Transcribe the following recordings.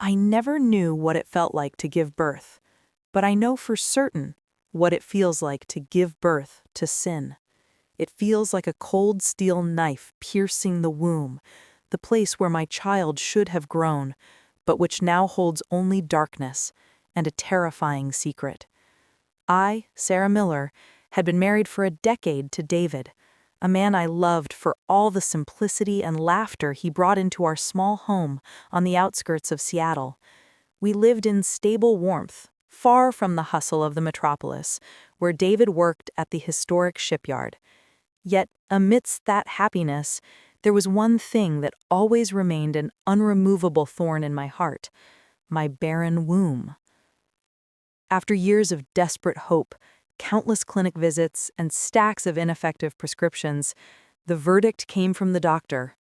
I never knew what it felt like to give birth, but I know for certain what it feels like to give birth to sin. It feels like a cold steel knife piercing the womb, the place where my child should have grown, but which now holds only darkness and a terrifying secret. I, Sarah Miller, had been married for a decade to David, a man I loved for all the simplicity and laughter he brought into our small home on the outskirts of Seattle. We lived in stable warmth, far from the hustle of the metropolis, where David worked at the historic shipyard. Yet, amidst that happiness, there was one thing that always remained an unremovable thorn in my heart: my barren womb. After years of desperate hope, countless clinic visits, and stacks of ineffective prescriptions, the verdict came from the doctor.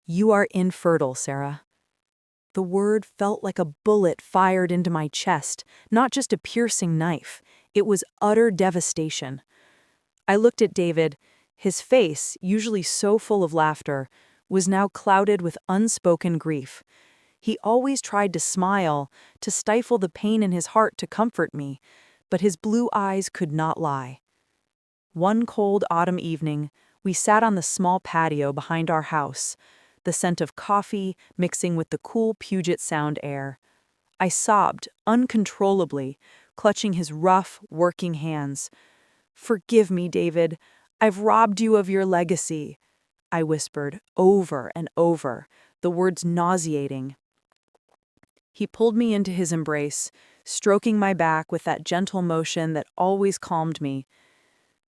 "You are infertile, Sarah." The word felt like a bullet fired into my chest, not just a piercing knife. It was utter devastation. I looked at David. His face, usually so full of laughter, was now clouded with unspoken grief. He always tried to smile, to stifle the pain in his heart to comfort me, but his blue eyes could not lie. One cold autumn evening, we sat on the small patio behind our house, the scent of coffee mixing with the cool Puget Sound air. I sobbed uncontrollably, clutching his rough, working hands. "Forgive me, David. I've robbed you of your legacy," I whispered over and over, the words nauseating. He pulled me into his embrace, stroking my back with that gentle motion that always calmed me.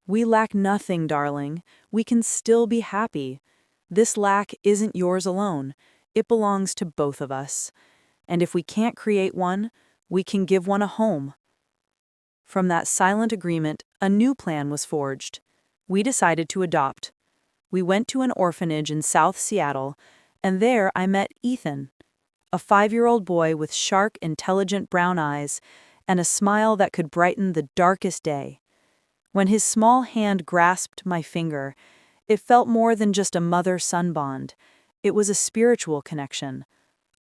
"We lack nothing, darling. We can still be happy. This lack isn't yours alone. It belongs to both of us. And if we can't create one, we can give one a home." From that silent agreement, a new plan was forged. We decided to adopt. We went to an orphanage in South Seattle, and there I met Ethan, a 5-year-old boy with sharp, intelligent brown eyes and a smile that could brighten the darkest day. When his small hand grasped my finger, it felt more than just a mother-son bond. It was a spiritual connection.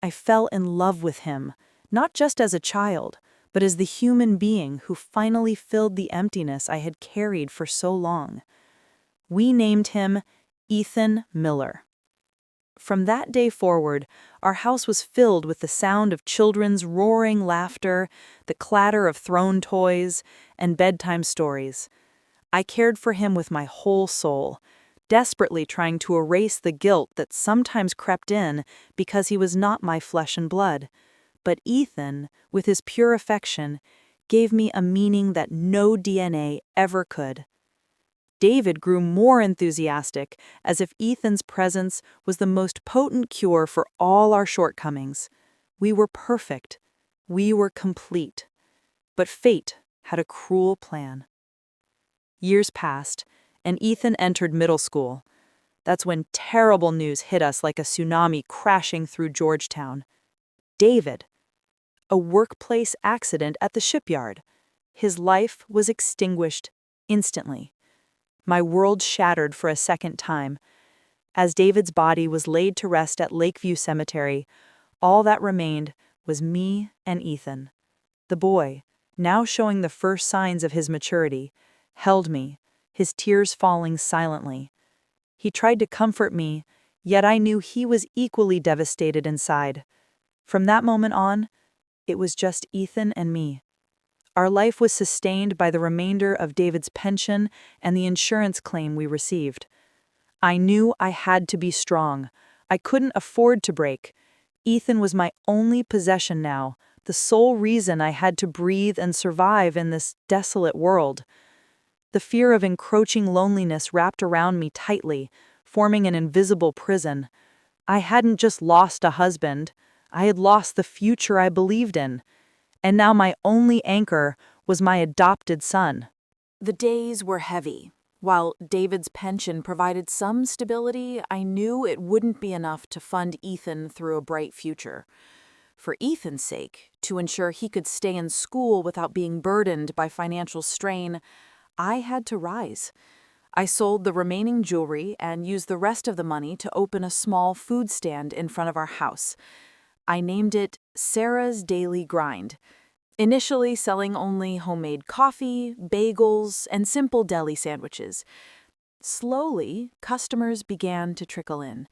I fell in love with him, not just as a child, but as the human being who finally filled the emptiness I had carried for so long. We named him Ethan Miller. From that day forward, our house was filled with the sound of children's roaring laughter, the clatter of thrown toys, and bedtime stories. I cared for him with my whole soul, desperately trying to erase the guilt that sometimes crept in because he was not my flesh and blood. But Ethan, with his pure affection, gave me a meaning that no DNA ever could. David grew more enthusiastic, as if Ethan's presence was the most potent cure for all our shortcomings. We were perfect. We were complete. But fate had a cruel plan. Years passed, and Ethan entered middle school. That's when terrible news hit us like a tsunami crashing through Georgetown. David. A workplace accident at the shipyard. His life was extinguished instantly. My world shattered for a second time. As David's body was laid to rest at Lakeview Cemetery, all that remained was me and Ethan. The boy, now showing the first signs of his maturity, held me, his tears falling silently. He tried to comfort me, yet I knew he was equally devastated inside. From that moment on, it was just Ethan and me. Our life was sustained by the remainder of David's pension and the insurance claim we received. I knew I had to be strong. I couldn't afford to break. Ethan was my only possession now, the sole reason I had to breathe and survive in this desolate world. The fear of encroaching loneliness wrapped around me tightly, forming an invisible prison. I hadn't just lost a husband. I had lost the future I believed in. And now my only anchor was my adopted son. The days were heavy. While David's pension provided some stability, I knew it wouldn't be enough to fund Ethan through a bright future. For Ethan's sake, to ensure he could stay in school without being burdened by financial strain, I had to rise. I sold the remaining jewelry and used the rest of the money to open a small food stand in front of our house. I named it Sarah's Daily Grind, initially selling only homemade coffee, bagels, and simple deli sandwiches. Slowly, customers began to trickle in.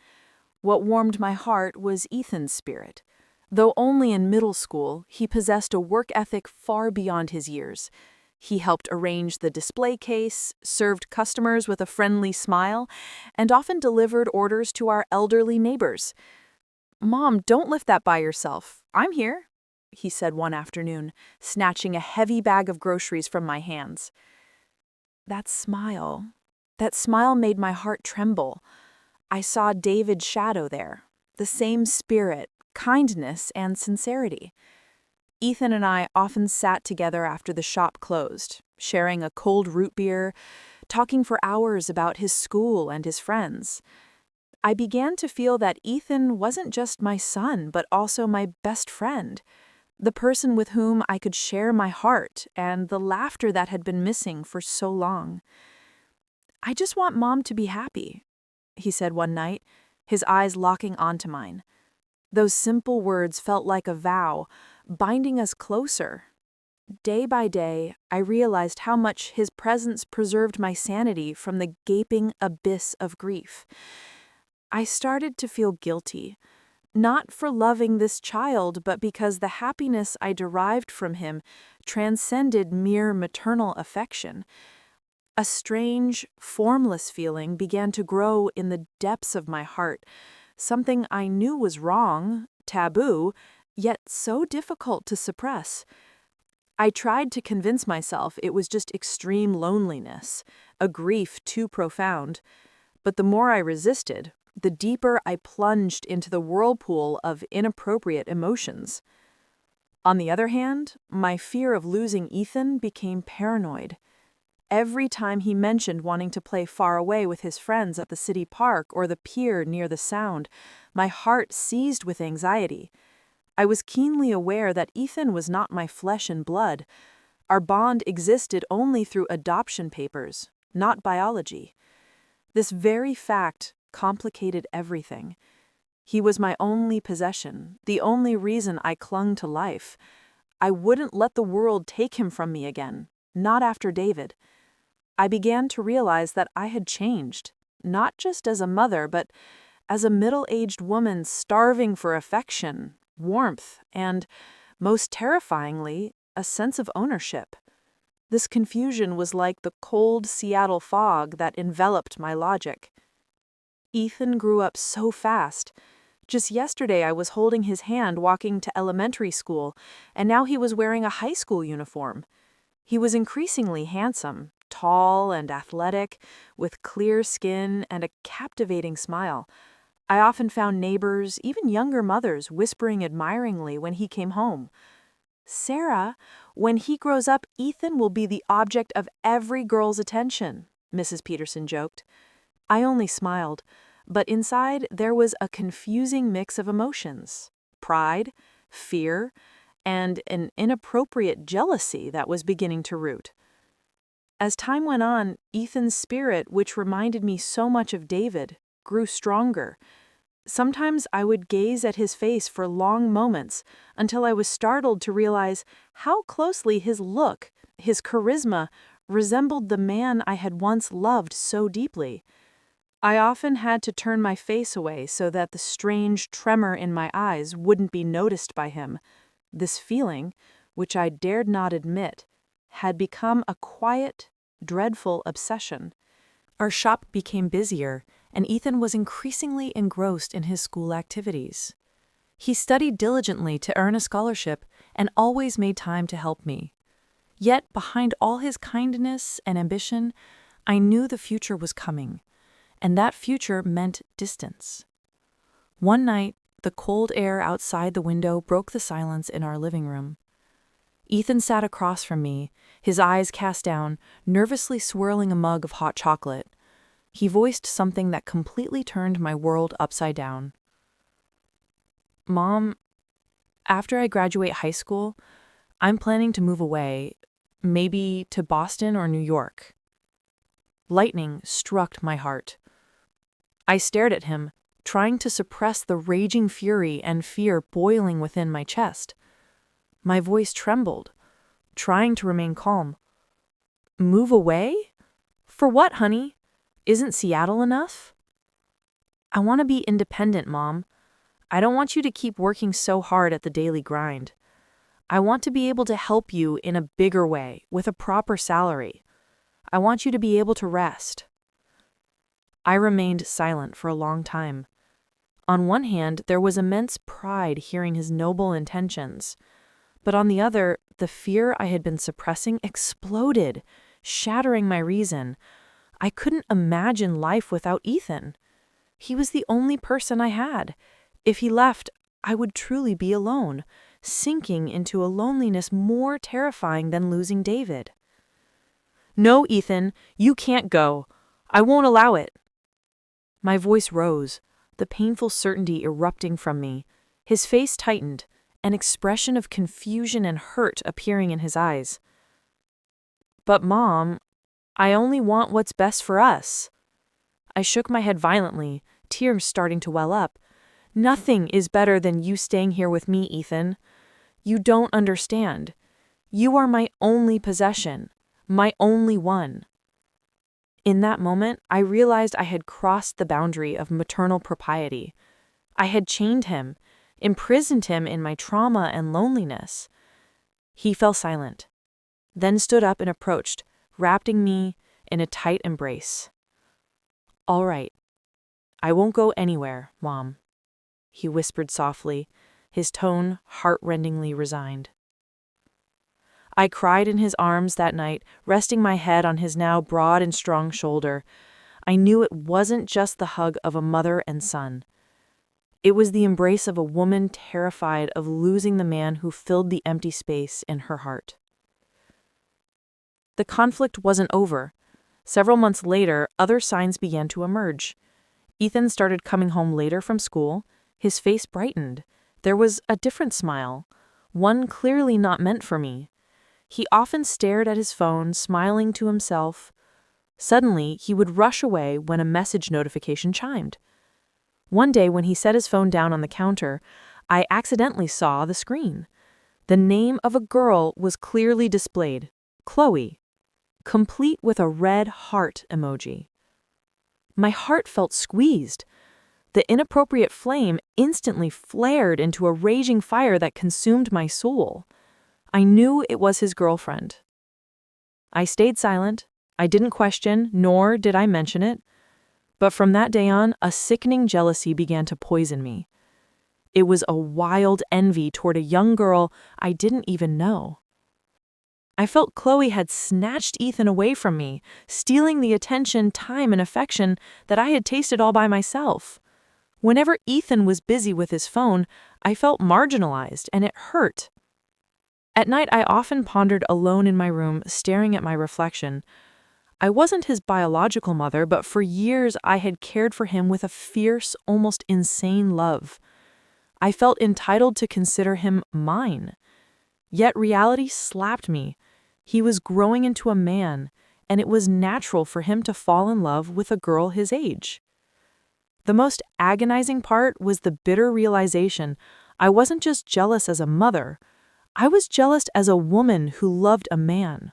What warmed my heart was Ethan's spirit. Though only in middle school, he possessed a work ethic far beyond his years. He helped arrange the display case, served customers with a friendly smile, and often delivered orders to our elderly neighbors. "Mom, don't lift that by yourself. I'm here," he said one afternoon, snatching a heavy bag of groceries from my hands. That smile, that smile made my heart tremble. I saw David's shadow there, the same spirit, kindness, and sincerity. Ethan and I often sat together after the shop closed, sharing a cold root beer, talking for hours about his school and his friends. I began to feel that Ethan wasn't just my son, but also my best friend, the person with whom I could share my heart and the laughter that had been missing for so long. "I just want Mom to be happy," he said one night, his eyes locking onto mine. Those simple words felt like a vow, binding us closer. Day by day, I realized how much his presence preserved my sanity from the gaping abyss of grief. I started to feel guilty, not for loving this child, but because the happiness I derived from him transcended mere maternal affection. A strange, formless feeling began to grow in the depths of my heart, something I knew was wrong, taboo, yet so difficult to suppress. I tried to convince myself it was just extreme loneliness, a grief too profound. But the more I resisted, the deeper I plunged into the whirlpool of inappropriate emotions. On the other hand, my fear of losing Ethan became paranoid. Every time he mentioned wanting to play far away with his friends at the city park or the pier near the Sound, my heart seized with anxiety. I was keenly aware that Ethan was not my flesh and blood. Our bond existed only through adoption papers, not biology. This very fact complicated everything. He was my only possession, the only reason I clung to life. I wouldn't let the world take him from me again, not after David. I began to realize that I had changed, not just as a mother, but as a middle-aged woman starving for affection, warmth, and, most terrifyingly, a sense of ownership. This confusion was like the cold Seattle fog that enveloped my logic. Ethan grew up so fast. Just yesterday I was holding his hand walking to elementary school, and now he was wearing a high school uniform. He was increasingly handsome, tall and athletic, with clear skin and a captivating smile. I often found neighbors, even younger mothers, whispering admiringly when he came home. "Sarah, when he grows up, Ethan will be the object of every girl's attention," Mrs. Peterson joked. I only smiled, but inside there was a confusing mix of emotions: pride, fear, and an inappropriate jealousy that was beginning to root. As time went on, Ethan's spirit, which reminded me so much of David, grew stronger. Sometimes I would gaze at his face for long moments until I was startled to realize how closely his look, his charisma, resembled the man I had once loved so deeply. I often had to turn my face away so that the strange tremor in my eyes wouldn't be noticed by him. This feeling, which I dared not admit, had become a quiet, dreadful obsession. Our shop became busier, and Ethan was increasingly engrossed in his school activities. He studied diligently to earn a scholarship and always made time to help me. Yet, behind all his kindness and ambition, I knew the future was coming, and that future meant distance. One night, the cold air outside the window broke the silence in our living room. Ethan sat across from me, his eyes cast down, nervously swirling a mug of hot chocolate. He voiced something that completely turned my world upside down. "Mom, after I graduate high school, I'm planning to move away, maybe to Boston or New York." Lightning struck my heart. I stared at him, trying to suppress the raging fury and fear boiling within my chest. My voice trembled, trying to remain calm. Move away? For what, honey? Isn't Seattle enough? I want to be independent, Mom. I don't want you to keep working so hard at the daily grind. I want to be able to help you in a bigger way, with a proper salary. I want you to be able to rest. I remained silent for a long time. On one hand, there was immense pride hearing his noble intentions, but on the other, the fear I had been suppressing exploded, shattering my reason. I couldn't imagine life without Ethan. He was the only person I had. If he left, I would truly be alone, sinking into a loneliness more terrifying than losing David. No, Ethan, you can't go. I won't allow it. My voice rose, the painful certainty erupting from me. His face tightened, an expression of confusion and hurt appearing in his eyes. But Mom, I only want what's best for us. I shook my head violently, tears starting to well up. Nothing is better than you staying here with me, Ethan. You don't understand. You are my only possession, my only one. In that moment, I realized I had crossed the boundary of maternal propriety. I had chained him, imprisoned him in my trauma and loneliness. He fell silent, then stood up and approached, wrapping me in a tight embrace. All right. I won't go anywhere, Mom, he whispered softly, his tone heart-rendingly resigned. I cried in his arms that night, resting my head on his now broad and strong shoulder. I knew it wasn't just the hug of a mother and son. It was the embrace of a woman terrified of losing the man who filled the empty space in her heart. The conflict wasn't over. Several months later, other signs began to emerge. Ethan started coming home later from school. His face brightened. There was a different smile, one clearly not meant for me. He often stared at his phone, smiling to himself. Suddenly, he would rush away when a message notification chimed. One day, when he set his phone down on the counter, I accidentally saw the screen. The name of a girl was clearly displayed, Chloe, complete with a red heart emoji. My heart felt squeezed. The inappropriate flame instantly flared into a raging fire that consumed my soul. I knew it was his girlfriend. I stayed silent. I didn't question, nor did I mention it. But from that day on, a sickening jealousy began to poison me. It was a wild envy toward a young girl I didn't even know. I felt Chloe had snatched Ethan away from me, stealing the attention, time, and affection that I had tasted all by myself. Whenever Ethan was busy with his phone, I felt marginalized, and it hurt. At night, I often pondered alone in my room, staring at my reflection. I wasn't his biological mother, but for years I had cared for him with a fierce, almost insane love. I felt entitled to consider him mine. Yet reality slapped me. He was growing into a man, and it was natural for him to fall in love with a girl his age. The most agonizing part was the bitter realization I wasn't just jealous as a mother. I was jealous as a woman who loved a man.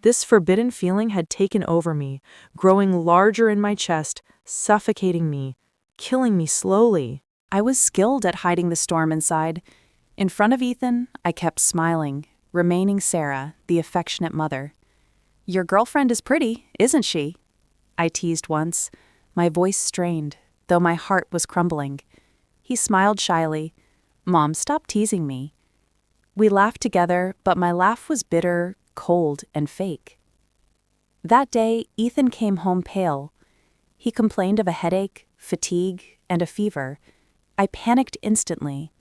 This forbidden feeling had taken over me, growing larger in my chest, suffocating me, killing me slowly. I was skilled at hiding the storm inside. In front of Ethan, I kept smiling, remaining Sarah, the affectionate mother. "Your girlfriend is pretty, isn't she?" I teased once, my voice strained, though my heart was crumbling. He smiled shyly. "Mom, stop teasing me." We laughed together, but my laugh was bitter, cold, and fake. That day, Ethan came home pale. He complained of a headache, fatigue, and a fever. I panicked instantly.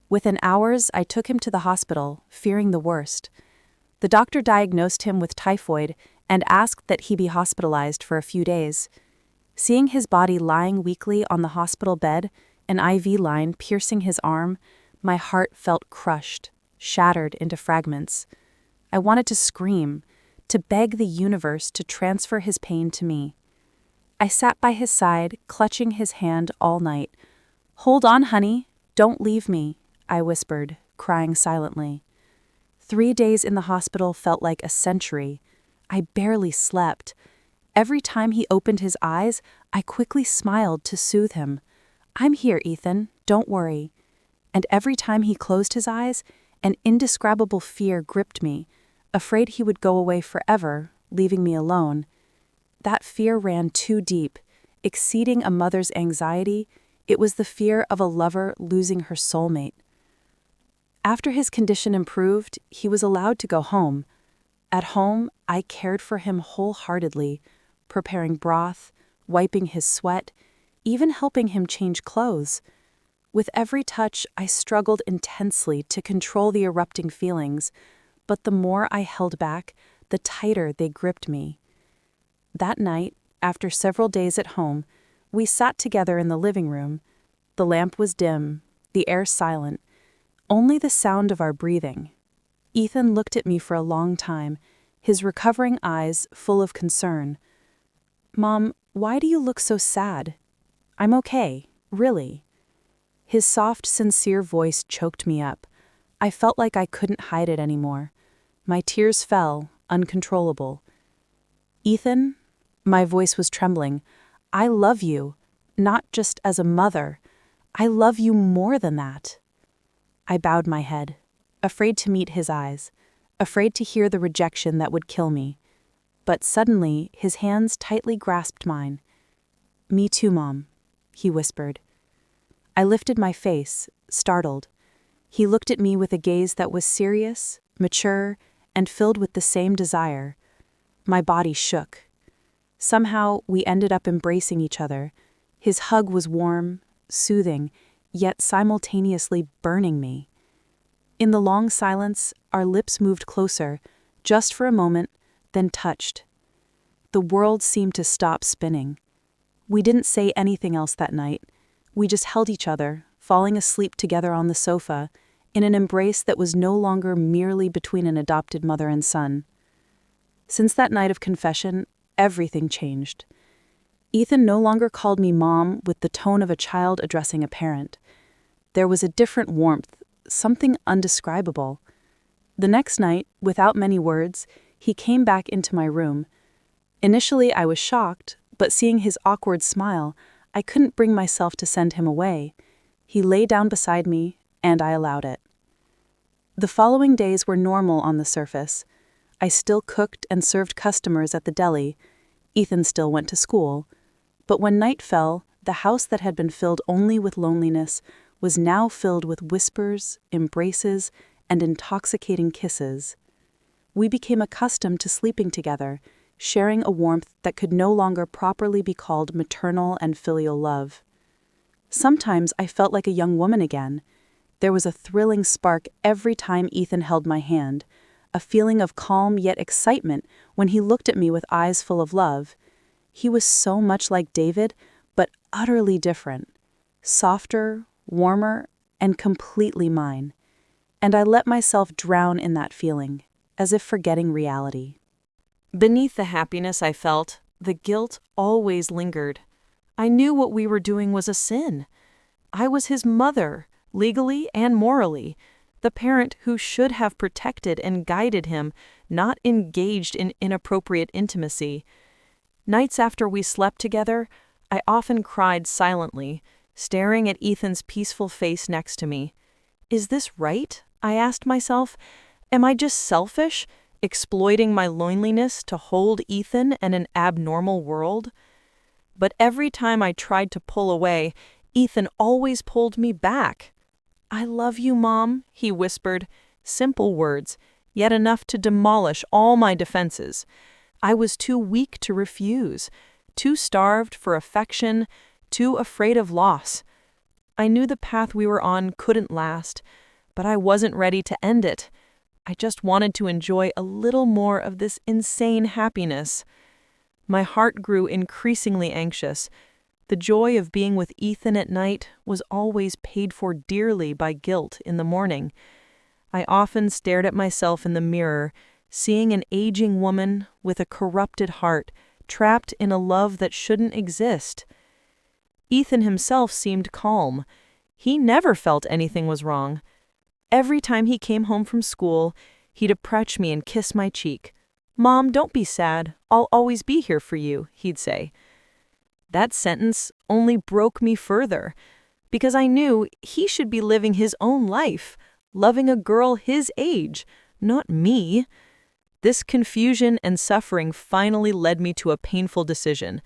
Within hours, I took him to the hospital, fearing the worst. The doctor diagnosed him with typhoid and asked that he be hospitalized for a few days. Seeing his body lying weakly on the hospital bed, an IV line piercing his arm, my heart felt crushed, shattered into fragments. I wanted to scream, to beg the universe to transfer his pain to me. I sat by his side, clutching his hand all night. "Hold on, honey. Don't leave me," I whispered, crying silently. 3 days in the hospital felt like a century. I barely slept. Every time he opened his eyes, I quickly smiled to soothe him. "I'm here, Ethan. Don't worry." And every time he closed his eyes, an indescribable fear gripped me, afraid he would go away forever, leaving me alone. That fear ran too deep, exceeding a mother's anxiety. It was the fear of a lover losing her soulmate. After his condition improved, he was allowed to go home. At home, I cared for him wholeheartedly, preparing broth, wiping his sweat, even helping him change clothes. With every touch, I struggled intensely to control the erupting feelings, but the more I held back, the tighter they gripped me. That night, after several days at home, we sat together in the living room. The lamp was dim, the air silent, only the sound of our breathing. Ethan looked at me for a long time, his recovering eyes full of concern. "Mom, why do you look so sad?" "I'm okay, really." His soft, sincere voice choked me up. I felt like I couldn't hide it anymore. My tears fell, uncontrollable. "Ethan," my voice was trembling, "I love you, not just as a mother. I love you more than that." I bowed my head, afraid to meet his eyes, afraid to hear the rejection that would kill me. But suddenly, his hands tightly grasped mine. "Me too, Mom," he whispered. I lifted my face, startled. He looked at me with a gaze that was serious, mature, and filled with the same desire. My body shook. Somehow, we ended up embracing each other. His hug was warm, soothing, yet simultaneously burning me. In the long silence, our lips moved closer, just for a moment, then touched. The world seemed to stop spinning. We didn't say anything else that night. We just held each other, falling asleep together on the sofa, in an embrace that was no longer merely between an adopted mother and son. Since that night of confession, everything changed. Ethan no longer called me Mom with the tone of a child addressing a parent. There was a different warmth, something undescribable. The next night, without many words, he came back into my room. Initially, I was shocked, but seeing his awkward smile, I couldn't bring myself to send him away. He lay down beside me, and I allowed it. The following days were normal on the surface. I still cooked and served customers at the deli. Ethan still went to school. But when night fell, the house that had been filled only with loneliness was now filled with whispers, embraces, and intoxicating kisses. We became accustomed to sleeping together, sharing a warmth that could no longer properly be called maternal and filial love. Sometimes I felt like a young woman again. There was a thrilling spark every time Ethan held my hand, a feeling of calm yet excitement when he looked at me with eyes full of love. He was so much like David, but utterly different. Softer, warmer, and completely mine. And I let myself drown in that feeling, as if forgetting reality. Beneath the happiness I felt, the guilt always lingered. I knew what we were doing was a sin. I was his mother, legally and morally, the parent who should have protected and guided him, not engaged in inappropriate intimacy. Nights after we slept together, I often cried silently, staring at Ethan's peaceful face next to me. Is this right? I asked myself. Am I just selfish, exploiting my loneliness to hold Ethan and an abnormal world? But every time I tried to pull away, Ethan always pulled me back. "I love you, Mom," he whispered, simple words, yet enough to demolish all my defenses. I was too weak to refuse, too starved for affection, too afraid of loss. I knew the path we were on couldn't last, but I wasn't ready to end it. I just wanted to enjoy a little more of this insane happiness. My heart grew increasingly anxious. The joy of being with Ethan at night was always paid for dearly by guilt in the morning. I often stared at myself in the mirror, seeing an aging woman with a corrupted heart, trapped in a love that shouldn't exist. Ethan himself seemed calm. He never felt anything was wrong. Every time he came home from school, he'd approach me and kiss my cheek. "Mom, don't be sad. I'll always be here for you," he'd say. That sentence only broke me further, because I knew he should be living his own life, loving a girl his age, not me. This confusion and suffering finally led me to a painful decision.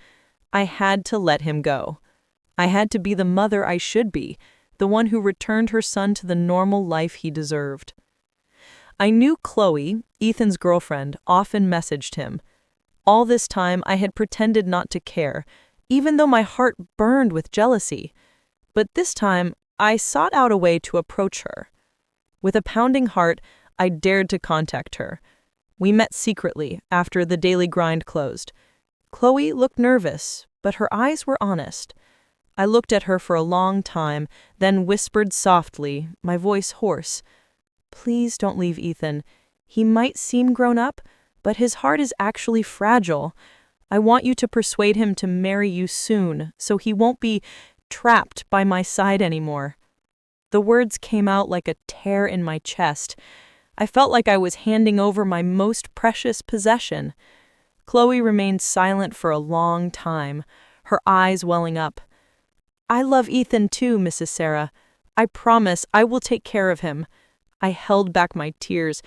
I had to let him go. I had to be the mother I should be, the one who returned her son to the normal life he deserved. I knew Chloe, Ethan's girlfriend, often messaged him. All this time I had pretended not to care, even though my heart burned with jealousy. But this time, I sought out a way to approach her. With a pounding heart, I dared to contact her. We met secretly after the daily grind closed. Chloe looked nervous, but her eyes were honest. I looked at her for a long time, then whispered softly, my voice hoarse, "Please don't leave Ethan. He might seem grown up, but his heart is actually fragile. I want you to persuade him to marry you soon, so he won't be trapped by my side anymore." The words came out like a tear in my chest. I felt like I was handing over my most precious possession. Chloe remained silent for a long time, her eyes welling up. "I love Ethan too, Mrs. Sarah. I promise I will take care of him." I held back my tears,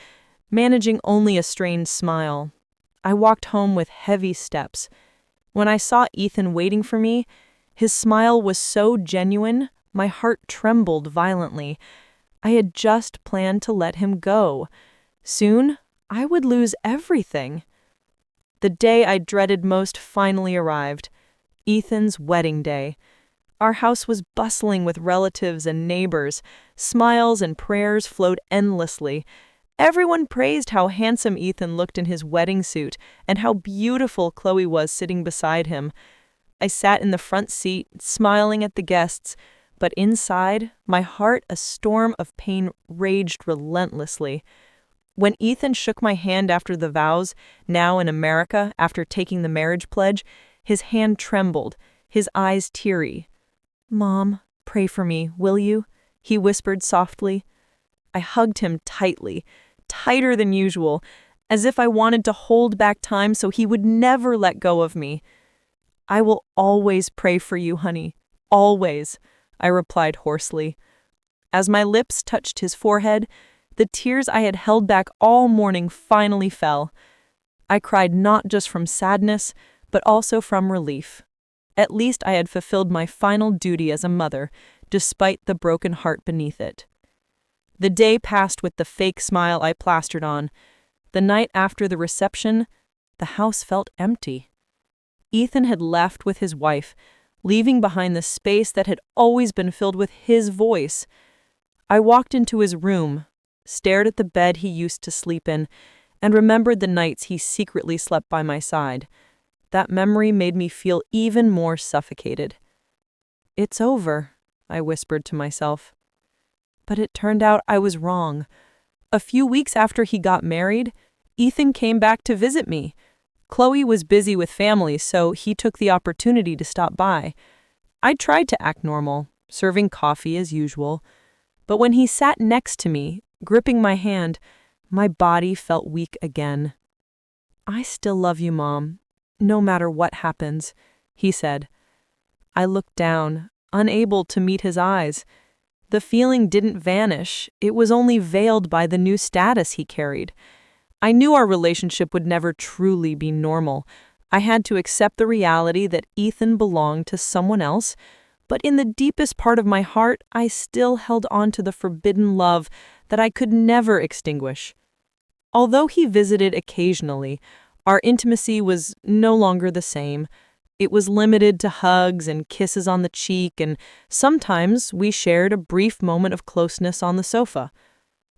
managing only a strained smile. I walked home with heavy steps. When I saw Ethan waiting for me, his smile was so genuine, my heart trembled violently. I had just planned to let him go. Soon, I would lose everything. The day I dreaded most finally arrived, Ethan's wedding day. Our house was bustling with relatives and neighbors. Smiles and prayers flowed endlessly. Everyone praised how handsome Ethan looked in his wedding suit and how beautiful Chloe was sitting beside him. I sat in the front seat, smiling at the guests, but inside, my heart, a storm of pain, raged relentlessly. When Ethan shook my hand after the vows, now in America after taking the marriage pledge, his hand trembled, his eyes teary. "Mom, pray for me, will you?" he whispered softly. I hugged him tightly, tighter than usual, as if I wanted to hold back time so he would never let go of me. "I will always pray for you, honey, always," I replied hoarsely. As my lips touched his forehead, the tears I had held back all morning finally fell. I cried not just from sadness, but also from relief. At least I had fulfilled my final duty as a mother, despite the broken heart beneath it. The day passed with the fake smile I plastered on. The night after the reception, the house felt empty. Ethan had left with his wife, leaving behind the space that had always been filled with his voice. I walked into his room, stared at the bed he used to sleep in, and remembered the nights he secretly slept by my side. That memory made me feel even more suffocated. "It's over," I whispered to myself. But it turned out I was wrong. A few weeks after he got married, Ethan came back to visit me. Chloe was busy with family, so he took the opportunity to stop by. I tried to act normal, serving coffee as usual. But when he sat next to me, gripping my hand, my body felt weak again. "I still love you, Mom, no matter what happens," he said. I looked down, unable to meet his eyes. The feeling didn't vanish, it was only veiled by the new status he carried. I knew our relationship would never truly be normal. I had to accept the reality that Ethan belonged to someone else, but in the deepest part of my heart, I still held on to the forbidden love that I could never extinguish. Although he visited occasionally, our intimacy was no longer the same. It was limited to hugs and kisses on the cheek, and sometimes we shared a brief moment of closeness on the sofa.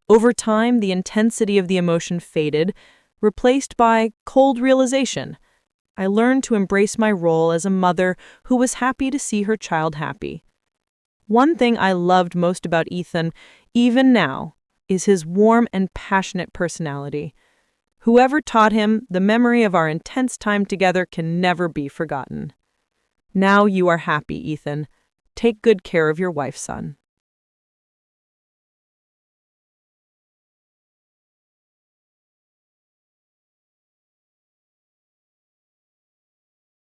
Over time, the intensity of the emotion faded, replaced by cold realization. I learned to embrace my role as a mother who was happy to see her child happy. One thing I loved most about Ethan, even now, is his warm and passionate personality. Whoever taught him, the memory of our intense time together can never be forgotten. Now you are happy, Ethan. Take good care of your wife, son.